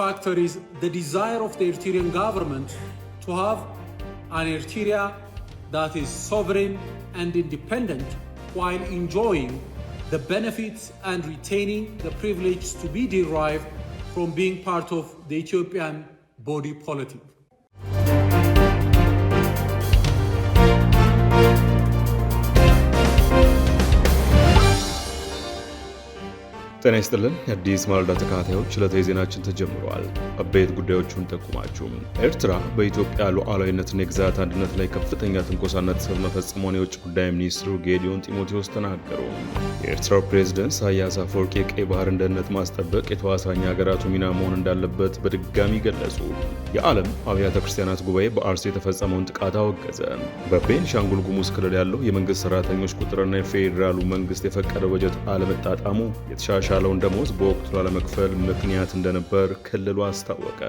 factor is the desire of the Eritrean government to have an Eritrea that is sovereign and independent while enjoying the benefits and retaining the privilege to be derived from being part of the Ethiopian body politic. ጤና ይስጥልን የአዲስ ማለዳ ተከታታዮች ዕለታዊ ዜናችን ተጀምሯል። አበይት ጉዳዮቹን ጠቁማችሁ ኤርትራ በኢትዮጵያ ሉዓላዊነትና የግዛት አንድነት ላይ ከፍተኛ ትንኮሳና ጥሰት መፈጸሟን የውጭ ጉዳይ ሚኒስትሩ ጌዲዮን ጢሞቴዎስ ተናገሩ። የኤርትራው ፕሬዝዳንት ኢሳያስ አፈወርቂ የቀይ ባህርን ደህንነት ማስጠበቅ የተዋሳኝ ሀገራቱ ሚና መሆን እንዳለበት በድጋሚ ገለጹ። የዓለም አብያተ ክርስቲያናት ጉባኤ በአርሲ የተፈጸመውን ጥቃት አወገዘ። በቤንሻንጉል ጉሙዝ ክልል ያለው የመንግስት ሰራተኞች ቁጥርና የፌዴራሉ መንግስት የፈቀደው በጀት አለመጣጣሙ የተሻሻለውን ደሞዝ በወቅቱ ላለመክፈል ምክንያት እንደነበር ክልሉ አስታወቀ።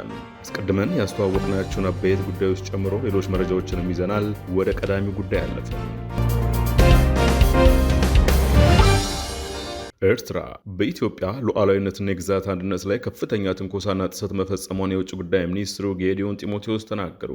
አስቀድመን ያስተዋወቅናቸውን አበይት ጉዳዮች ጨምሮ ሌሎች መረጃዎችንም ይዘናል። ወደ ቀዳሚ ጉዳይ አለፈ። ኤርትራ በኢትዮጵያ ሉዓላዊነትና የግዛት አንድነት ላይ ከፍተኛ ትንኮሳና ጥሰት መፈጸሟን የውጭ ጉዳይ ሚኒስትሩ ጌዲዮን ጢሞቴዎስ ተናገሩ።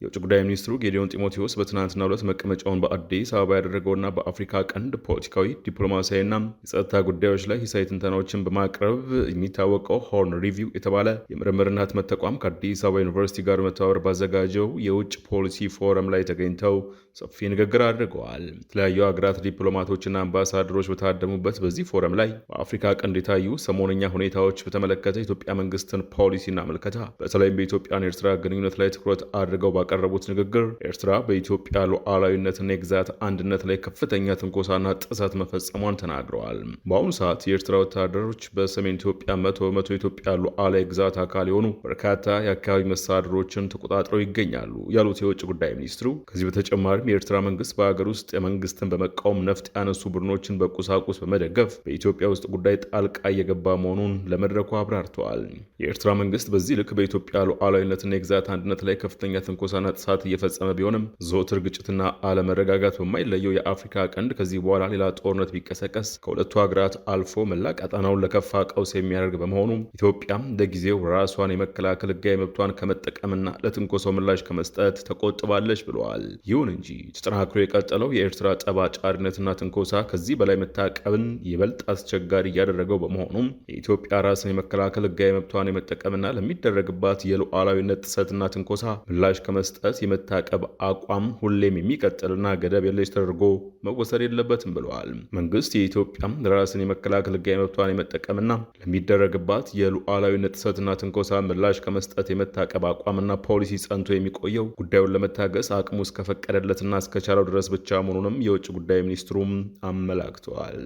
የውጭ ጉዳይ ሚኒስትሩ ጌዲዮን ጢሞቴዎስ በትናንትናው ዕለት መቀመጫውን በአዲስ አበባ ያደረገውና በአፍሪካ ቀንድ ፖለቲካዊ፣ ዲፕሎማሲያዊና የጸጥታ ጉዳዮች ላይ ሂሳዊ ትንተናዎችን በማቅረብ የሚታወቀው ሆርን ሪቪው የተባለ የምርምርና ህትመት ተቋም ከአዲስ አበባ ዩኒቨርሲቲ ጋር መተባበር ባዘጋጀው የውጭ ፖሊሲ ፎረም ላይ ተገኝተው ሰፊ ንግግር አድርገዋል። የተለያዩ ሀገራት ዲፕሎማቶችና አምባሳደሮች በታደሙበት በዚህ ፎረም ላይ በአፍሪካ ቀንድ የታዩ ሰሞነኛ ሁኔታዎች በተመለከተ የኢትዮጵያ መንግስትን ፖሊሲና መልከታ በተለይም በኢትዮጵያና ኤርትራ ግንኙነት ላይ ትኩረት አድርገው ባቀረቡት ንግግር ኤርትራ በኢትዮጵያ ሉዓላዊነትና የግዛት አንድነት ላይ ከፍተኛ ትንኮሳና ጥሰት መፈጸሟን ተናግረዋል። በአሁኑ ሰዓት የኤርትራ ወታደሮች በሰሜን ኢትዮጵያ 100% የኢትዮጵያ ሉዓላዊ ግዛት አካል የሆኑ በርካታ የአካባቢ መስተዳድሮችን ተቆጣጥረው ይገኛሉ ያሉት የውጭ ጉዳይ ሚኒስትሩ ከዚህ በተጨማሪም የኤርትራ መንግስት በሀገር ውስጥ የመንግስትን በመቃወም ነፍጥ ያነሱ ቡድኖችን በቁሳቁስ በመደገፍ በኢትዮጵያ ውስጥ ጉዳይ ጣልቃ እየገባ መሆኑን ለመድረኩ አብራርተዋል። የኤርትራ መንግስት በዚህ ልክ በኢትዮጵያ ሉዓላዊነትና የግዛት አንድነት ላይ ከፍተኛ ትንኮሳና ጥሰት እየፈጸመ ቢሆንም ዘወትር ግጭትና አለመረጋጋት በማይለየው የአፍሪካ ቀንድ ከዚህ በኋላ ሌላ ጦርነት ቢቀሰቀስ ከሁለቱ ሀገራት አልፎ መላ ቀጣናውን ለከፋ ቀውስ የሚያደርግ በመሆኑ ኢትዮጵያም ለጊዜው ራሷን የመከላከል ህጋዊ መብቷን ከመጠቀምና ለትንኮሳው ምላሽ ከመስጠት ተቆጥባለች ብለዋል። ይሁን እንጂ ተጠናክሮ የቀጠለው የኤርትራ ጠብ አጫሪነትና ትንኮሳ ከዚህ በላይ መታቀብን ይበልጥ አስቸጋሪ እያደረገው በመሆኑም የኢትዮጵያ ራስን የመከላከል ህጋዊ መብቷን የመጠቀምና ለሚደረግባት የሉዓላዊነት ጥሰትና ትንኮሳ ምላሽ ከመስጠት የመታቀብ አቋም ሁሌም የሚቀጥልና ገደብ የለሽ ተደርጎ መወሰድ የለበትም ብለዋል። መንግስት የኢትዮጵያ ራስን የመከላከል ህጋዊ መብቷን የመጠቀምና ለሚደረግባት የሉዓላዊነት ጥሰትና ትንኮሳ ምላሽ ከመስጠት የመታቀብ አቋምና ፖሊሲ ጸንቶ የሚቆየው ጉዳዩን ለመታገስ አቅሙ እስከፈቀደለትና እስከቻለው ድረስ ብቻ መሆኑንም የውጭ ጉዳይ ሚኒስትሩም አመላክተዋል።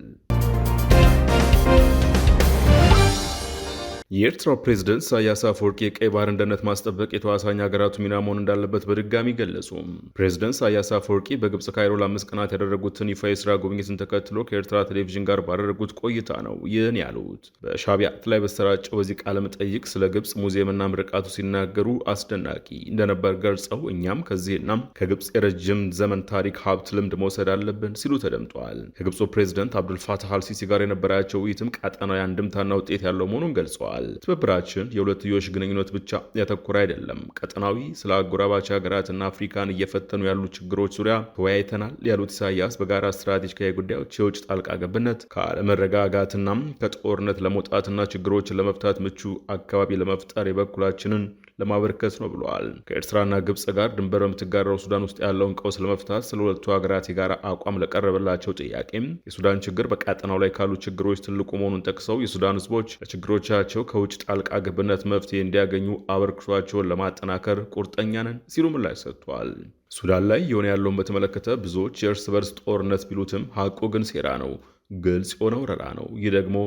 የኤርትራው ፕሬዝዳንት ኢሳያስ አፈወርቂ የቀይ ባህርን ደህንነት ማስጠበቅ የተዋሳኝ ሀገራቱ ሚና መሆን እንዳለበት በድጋሚ ገለጹ። ፕሬዝዳንት ኢሳያስ አፈወርቂ በግብጽ ካይሮ ለ5 ቀናት ያደረጉትን ይፋ የስራ ጉብኝትን ተከትሎ ከኤርትራ ቴሌቪዥን ጋር ባደረጉት ቆይታ ነው ይህን ያሉት። በሻዕቢያ ላይ በተሰራጨው በዚህ ቃለ መጠይቅ ስለ ግብጽ ሙዚየምና ምርቃቱ ሲናገሩ አስደናቂ እንደነበር ገልጸው እኛም ከዚህና ከግብጽ የረጅም ዘመን ታሪክ ሀብት ልምድ መውሰድ አለብን ሲሉ ተደምጠዋል። ከግብፁ ፕሬዝዳንት አብዱልፋታህ አልሲሲ ጋር የነበራቸው ውይይትም ቀጠናዊ አንድምታና ውጤት ያለው መሆኑን ገልጸዋል። ትብብራችን የሁለትዮሽ ግንኙነት ብቻ ያተኮረ አይደለም፣ ቀጠናዊ ስለ አጎራባች ሀገራትና አፍሪካን እየፈተኑ ያሉ ችግሮች ዙሪያ ተወያይተናል ያሉት ኢሳያስ በጋራ ስትራቴጂካዊ ጉዳዮች፣ የውጭ ጣልቃ ገብነት፣ ከአለመረጋጋትና ከጦርነት ለመውጣትና ችግሮችን ለመፍታት ምቹ አካባቢ ለመፍጠር የበኩላችንን ለማበርከት ነው ብለዋል። ከኤርትራና ግብጽ ጋር ድንበር በምትጋራው ሱዳን ውስጥ ያለውን ቀውስ ለመፍታት ስለ ሁለቱ ሀገራት የጋራ አቋም ለቀረበላቸው ጥያቄም የሱዳን ችግር በቀጠናው ላይ ካሉ ችግሮች ትልቁ መሆኑን ጠቅሰው የሱዳን ሕዝቦች ለችግሮቻቸው ከውጭ ጣልቃ ገብነት መፍትሄ እንዲያገኙ አበርክቷቸውን ለማጠናከር ቁርጠኛ ነን ሲሉ ምላሽ ሰጥተዋል። ሱዳን ላይ የሆነ ያለውን በተመለከተ ብዙዎች የእርስ በርስ ጦርነት ቢሉትም ሀቁ ግን ሴራ ነው፣ ግልጽ የሆነ ወረራ ነው። ይህ ደግሞ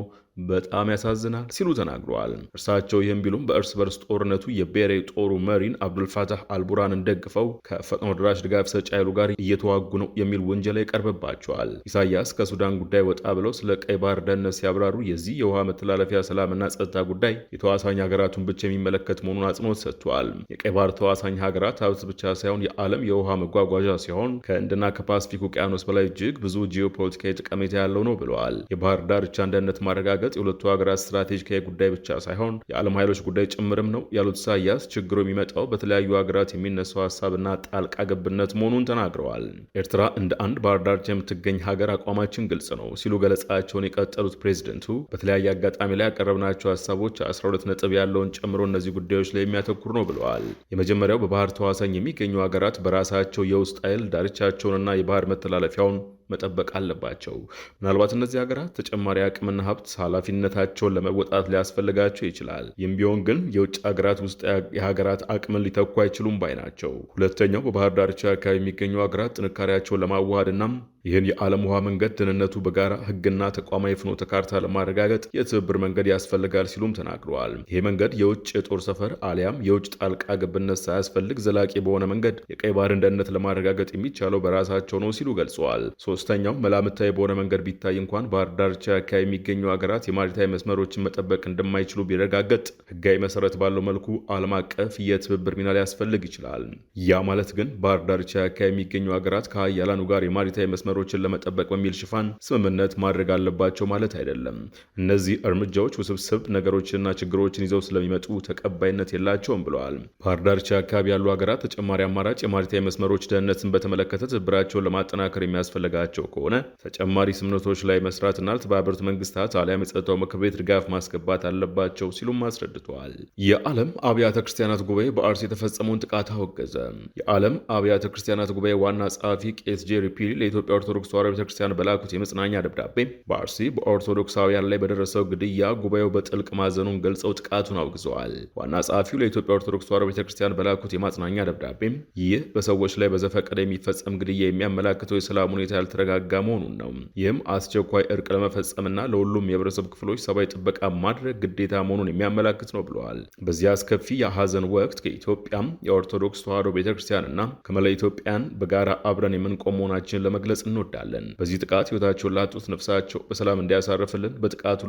በጣም ያሳዝናል ሲሉ ተናግረዋል። እርሳቸው ይህም ቢሉም በእርስ በርስ ጦርነቱ የብሔራዊ ጦሩ መሪን አብዱልፋታህ አልቡራንን ደግፈው ከፈጥኖ ደራሽ ድጋፍ ሰጪ ኃይሉ ጋር እየተዋጉ ነው የሚል ወንጀላ ይቀርብባቸዋል። ኢሳያስ ከሱዳን ጉዳይ ወጣ ብለው ስለ ቀይ ባህር ደህንነት ሲያብራሩ የዚህ የውሃ መተላለፊያ ሰላምና ጸጥታ ጉዳይ የተዋሳኝ ሀገራቱን ብቻ የሚመለከት መሆኑን አጽንኦት ሰጥተዋል። የቀይ ባህር ተዋሳኝ ሀገራት ሀብት ብቻ ሳይሆን የዓለም የውሃ መጓጓዣ ሲሆን ከህንድና ከፓስፊክ ውቅያኖስ በላይ እጅግ ብዙ ጂኦፖለቲካዊ ጠቀሜታ ያለው ነው ብለዋል። የባህር ዳርቻን ደህንነት ማረጋገጥ ማረጋገጥ የሁለቱ ሀገራት ስትራቴጂካዊ ጉዳይ ብቻ ሳይሆን የዓለም ኃይሎች ጉዳይ ጭምርም ነው ያሉት ኢሳያስ ችግሩ የሚመጣው በተለያዩ ሀገራት የሚነሳው ሀሳብና ጣልቃ ገብነት መሆኑን ተናግረዋል። ኤርትራ እንደ አንድ ባህር ዳርቻ የምትገኝ ሀገር አቋማችን ግልጽ ነው ሲሉ ገለጻቸውን የቀጠሉት ፕሬዚደንቱ በተለያየ አጋጣሚ ላይ ያቀረብናቸው ሀሳቦች 12 ነጥብ ያለውን ጨምሮ እነዚህ ጉዳዮች ላይ የሚያተኩር ነው ብለዋል። የመጀመሪያው በባህር ተዋሳኝ የሚገኙ ሀገራት በራሳቸው የውስጥ ኃይል ዳርቻቸውንና የባህር መተላለፊያውን መጠበቅ አለባቸው። ምናልባት እነዚህ ሀገራት ተጨማሪ አቅምና ሀብት ኃላፊነታቸውን ለመወጣት ሊያስፈልጋቸው ይችላል። ይህም ቢሆን ግን የውጭ ሀገራት ውስጥ የሀገራት አቅምን ሊተኩ አይችሉም ባይ ናቸው። ሁለተኛው በባህር ዳርቻ አካባቢ የሚገኙ ሀገራት ጥንካሬያቸውን ለማዋሃድና ይህን የዓለም ውሃ መንገድ ደህንነቱ በጋራ ሕግና ተቋማዊ ፍኖተ ካርታ ለማረጋገጥ የትብብር መንገድ ያስፈልጋል ሲሉም ተናግረዋል። ይህ መንገድ የውጭ የጦር ሰፈር አሊያም የውጭ ጣልቃ ገብነት ሳያስፈልግ ዘላቂ በሆነ መንገድ የቀይ ባህርን ደህንነት ለማረጋገጥ የሚቻለው በራሳቸው ነው ሲሉ ገልጸዋል። ሶስተኛው መላምታዊ በሆነ መንገድ ቢታይ እንኳን ባህር ዳርቻ አካባቢ የሚገኙ ሀገራት የማሪታይም መስመሮችን መጠበቅ እንደማይችሉ ቢረጋገጥ ሕጋዊ መሰረት ባለው መልኩ ዓለም አቀፍ የትብብር ሚና ሊያስፈልግ ይችላል። ያ ማለት ግን ባህር ዳርቻ አካባቢ የሚገኙ ሀገራት ከሀያላኑ ጋር የማሪታይም መስመሮችን ለመጠበቅ በሚል ሽፋን ስምምነት ማድረግ አለባቸው ማለት አይደለም። እነዚህ እርምጃዎች ውስብስብ ነገሮችንና ችግሮችን ይዘው ስለሚመጡ ተቀባይነት የላቸውም ብለዋል። ባህር ዳርቻ አካባቢ ያሉ ሀገራት ተጨማሪ አማራጭ የማሪታይም መስመሮች ደህንነትን በተመለከተ ትብብራቸውን ለማጠናከር የሚያስፈልጋቸው ከሆነ ተጨማሪ ስምምነቶች ላይ መስራትና ለተባበሩት መንግስታት አሊያም የጸጥታው ምክር ቤት ድጋፍ ማስገባት አለባቸው ሲሉም አስረድተዋል። የዓለም አብያተ ክርስቲያናት ጉባኤ በአርሲ የተፈጸመውን ጥቃት አወገዘ። የዓለም አብያተ ክርስቲያናት ጉባኤ ዋና ጸሐፊ ቄስ ጄሪ ፒሪ ለኢትዮጵያ ኦርቶዶክስ ተዋሕዶ ቤተክርስቲያን በላኩት የመጽናኛ ደብዳቤ በአርሲ በኦርቶዶክሳውያን ላይ በደረሰው ግድያ ጉባኤው በጥልቅ ማዘኑን ገልጸው ጥቃቱን አውግዘዋል። ዋና ጸሐፊው ለኢትዮጵያ ኦርቶዶክስ ተዋሕዶ ቤተክርስቲያን በላኩት የማጽናኛ ደብዳቤ ይህ በሰዎች ላይ በዘፈቀደ የሚፈጸም ግድያ የሚያመላክተው የሰላም ሁኔታ ያልተረጋጋ መሆኑን ነው። ይህም አስቸኳይ እርቅ ለመፈጸምና ለሁሉም የህብረተሰብ ክፍሎች ሰብአዊ ጥበቃ ማድረግ ግዴታ መሆኑን የሚያመላክት ነው ብለዋል። በዚህ አስከፊ የሐዘን ወቅት ከኢትዮጵያም የኦርቶዶክስ ተዋሕዶ ቤተክርስቲያንና ከመላ ኢትዮጵያን በጋራ አብረን የምንቆም መሆናችንን ለመግለጽ እንወዳለን። በዚህ ጥቃት ህይወታቸውን ላጡት ነፍሳቸው በሰላም እንዲያሳርፍልን፣ በጥቃቱ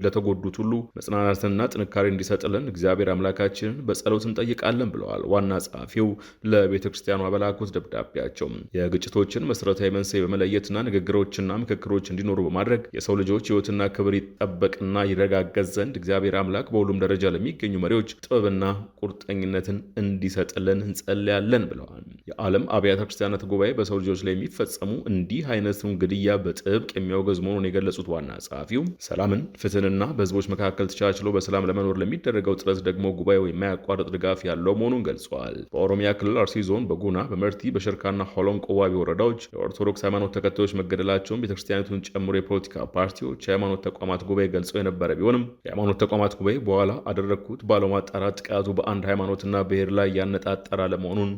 ለተጎዱት ሁሉ መጽናናትንና ጥንካሬ እንዲሰጥልን እግዚአብሔር አምላካችንን በጸሎት እንጠይቃለን ብለዋል። ዋና ጸሐፊው ለቤተ ክርስቲያኗ በላኩት ደብዳቤያቸው የግጭቶችን መሰረታዊ መንስኤ በመለየትና ንግግሮችና ምክክሮች እንዲኖሩ በማድረግ የሰው ልጆች ህይወትና ክብር ይጠበቅና ይረጋገጥ ዘንድ እግዚአብሔር አምላክ በሁሉም ደረጃ ለሚገኙ መሪዎች ጥበብና ቁርጠኝነትን እንዲሰጥልን እንጸልያለን ብለዋል። የዓለም አብያተ ክርስቲያናት ጉባኤ በሰው ልጆች ላይ የሚፈጸሙ እንዲህ አይነቱን ግድያ በጥብቅ የሚያወገዝ መሆኑን የገለጹት ዋና ጸሐፊው ሰላምን፣ ፍትህንና በህዝቦች መካከል ተቻችሎ በሰላም ለመኖር ለሚደረገው ጥረት ደግሞ ጉባኤው የማያቋርጥ ድጋፍ ያለው መሆኑን ገልጸዋል። በኦሮሚያ ክልል አርሲ ዞን በጉና በመርቲ በሽርካና ሆሎንቆ ዋቢ ወረዳዎች የኦርቶዶክስ ሃይማኖት ተከታዮች መገደላቸውን ቤተክርስቲያኒቱን ጨምሮ የፖለቲካ ፓርቲዎች፣ የሃይማኖት ተቋማት ጉባኤ ገልጸው የነበረ ቢሆንም የሃይማኖት ተቋማት ጉባኤ በኋላ አደረግኩት ባለው ማጣራት ጥቃቱ በአንድ ሃይማኖትና ብሔር ላይ ያነጣጠረ አለመሆኑን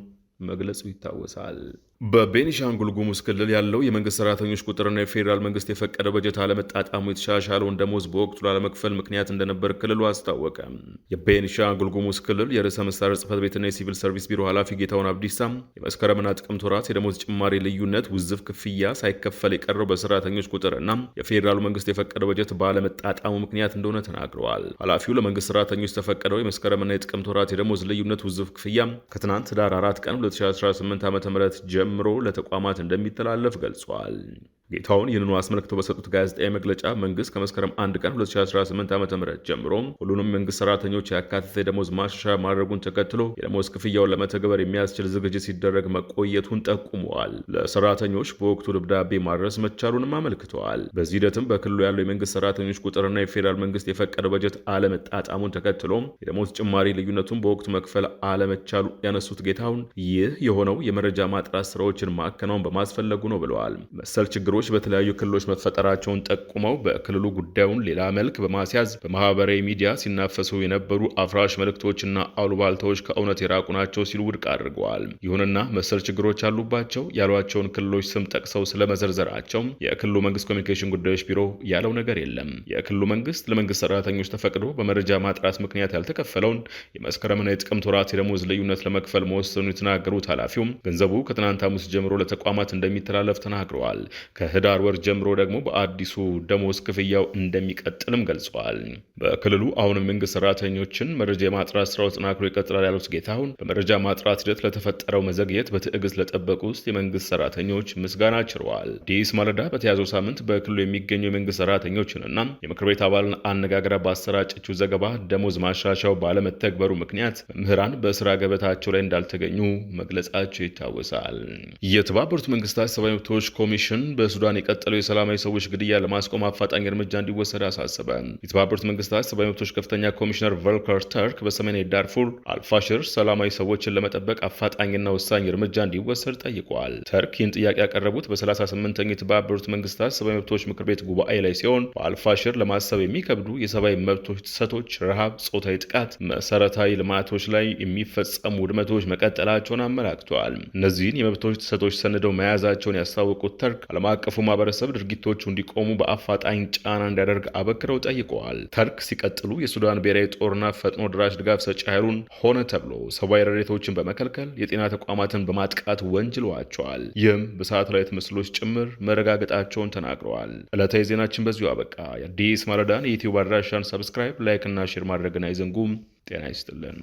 መግለጹ ይታወሳል። በቤኒሻንጉል ጉሙዝ ክልል ያለው የመንግስት ሰራተኞች ቁጥርና የፌዴራል መንግስት የፈቀደ በጀት አለመጣጣሙ የተሻሻለውን ደሞዝ በወቅቱ ላለመክፈል ምክንያት እንደነበር ክልሉ አስታወቀ። የቤኒሻንጉል ጉሙዝ ክልል የርዕሰ መስተዳድር ጽሕፈት ቤትና የሲቪል ሰርቪስ ቢሮ ኃላፊ ጌታሁን አብዲሳ የመስከረምና ጥቅምት ወራት የደሞዝ ጭማሪ ልዩነት ውዝፍ ክፍያ ሳይከፈል የቀረው በሰራተኞች ቁጥርና የፌዴራሉ መንግስት የፈቀደው በጀት ባለመጣጣሙ ምክንያት እንደሆነ ተናግረዋል። ኃላፊው ለመንግስት ሰራተኞች ተፈቀደው የመስከረምና የጥቅምት ወራት የደሞዝ ልዩነት ውዝፍ ክፍያ ከትናንት ህዳር 4 ቀን 2018 ዓ.ም ጀምሮ ለተቋማት እንደሚተላለፍ ገልጿል። ጌታውን ይህንኑ አስመልክቶ በሰጡት ጋዜጣዊ መግለጫ መንግስት ከመስከረም 1 ቀን 2018 ዓ.ም ጀምሮ ሁሉንም መንግስት ሰራተኞች ያካተተ የደሞዝ ማሻሻያ ማድረጉን ተከትሎ የደሞዝ ክፍያውን ለመተግበር የሚያስችል ዝግጅት ሲደረግ መቆየቱን ጠቁመዋል። ለሰራተኞች በወቅቱ ደብዳቤ ማድረስ መቻሉንም አመልክተዋል። በዚህ ሂደትም በክልሉ ያለው የመንግስት ሰራተኞች ቁጥርና የፌዴራል መንግስት የፈቀደው በጀት አለመጣጣሙን ተከትሎ የደሞዝ ጭማሪ ልዩነቱን በወቅቱ መክፈል አለመቻሉ ያነሱት ጌታውን ይህ የሆነው የመረጃ ማጥራት ስራዎችን ማከናወን በማስፈለጉ ነው ብለዋል። መሰል ችግሮች በተለያዩ ክልሎች መፈጠራቸውን ጠቁመው በክልሉ ጉዳዩን ሌላ መልክ በማስያዝ በማህበራዊ ሚዲያ ሲናፈሱ የነበሩ አፍራሽ መልእክቶችና አሉባልታዎች ከእውነት የራቁ ናቸው ሲሉ ውድቅ አድርገዋል። ይሁንና መሰል ችግሮች ያሉባቸው ያሏቸውን ክልሎች ስም ጠቅሰው ስለመዘርዘራቸው የክልሉ መንግስት ኮሚኒኬሽን ጉዳዮች ቢሮ ያለው ነገር የለም። የክልሉ መንግስት ለመንግስት ሰራተኞች ተፈቅዶ በመረጃ ማጥራት ምክንያት ያልተከፈለውን የመስከረምና የጥቅምት ወራት የደሞዝ ልዩነት ለመክፈል መወሰኑ የተናገሩት ኃላፊውም ገንዘቡ ከትናንት ሐሙስ ጀምሮ ለተቋማት እንደሚተላለፍ ተናግረዋል። ከህዳር ወር ጀምሮ ደግሞ በአዲሱ ደሞዝ ክፍያው እንደሚቀጥልም ገልጿል። በክልሉ አሁንም መንግስት ሰራተኞችን መረጃ የማጥራት ስራው ተጠናክሮ ይቀጥላል ያሉት ጌታሁን በመረጃ ማጥራት ሂደት ለተፈጠረው መዘግየት በትዕግስት ለጠበቁ ውስጥ የመንግስት ሰራተኞች ምስጋና ችረዋል። አዲስ ማለዳ በተያዘው ሳምንት በክልሉ የሚገኙ የመንግስት ሰራተኞችንና የምክር ቤት አባልን አነጋግራ ባሰራጨችው ዘገባ ደሞዝ ማሻሻያው ባለመተግበሩ ምክንያት መምህራን በስራ ገበታቸው ላይ እንዳልተገኙ መግለጻቸው ይታወሳል። የተባበሩት መንግስታት ሰብአዊ መብቶች ኮሚሽን በሱዳን የቀጠለው የሰላማዊ ሰዎች ግድያ ለማስቆም አፋጣኝ እርምጃ እንዲወሰድ አሳሰበ። የተባበሩት መንግስታት ሰብአዊ መብቶች ከፍተኛ ኮሚሽነር ቮልከር ተርክ በሰሜን ዳርፉር አልፋሽር ሰላማዊ ሰዎችን ለመጠበቅ አፋጣኝና ወሳኝ እርምጃ እንዲወሰድ ጠይቀዋል። ተርክ ይህን ጥያቄ ያቀረቡት በ38ኛው የተባበሩት መንግስታት ሰብአዊ መብቶች ምክር ቤት ጉባኤ ላይ ሲሆን በአልፋሽር ለማሰብ የሚከብዱ የሰብአዊ መብቶች ጥሰቶች፣ ረሃብ፣ ጾታዊ ጥቃት፣ መሰረታዊ ልማቶች ላይ የሚፈጸሙ ውድመቶች መቀጠላቸውን አመላክተዋል። እነዚህን የመብቶች ጥሰቶች ሰንደው መያዛቸውን ያስታወቁት ተርክ ዓለም አቀፉ ማህበረሰብ ድርጊቶቹ እንዲቆሙ በአፋጣኝ ጫና እንዲያደርግ አበክረው ጠይቀዋል። ተርክ ሲቀጥሉ የሱዳን ብሔራዊ ጦርና ፈጥኖ ድራሽ ድጋፍ ሰጪ ኃይሉን ሆነ ተብሎ ሰብአዊ ረድኤቶችን በመከልከል የጤና ተቋማትን በማጥቃት ወንጅለዋቸዋል። ይህም በሳተላይት ምስሎች ጭምር መረጋገጣቸውን ተናግረዋል። ዕለታዊ ዜናችን በዚሁ አበቃ። የአዲስ ማለዳን የዩቲዩብ አድራሻን ሰብስክራይብ፣ ላይክ እና ሼር ማድረግን አይዘንጉም። ጤና ይስጥልን።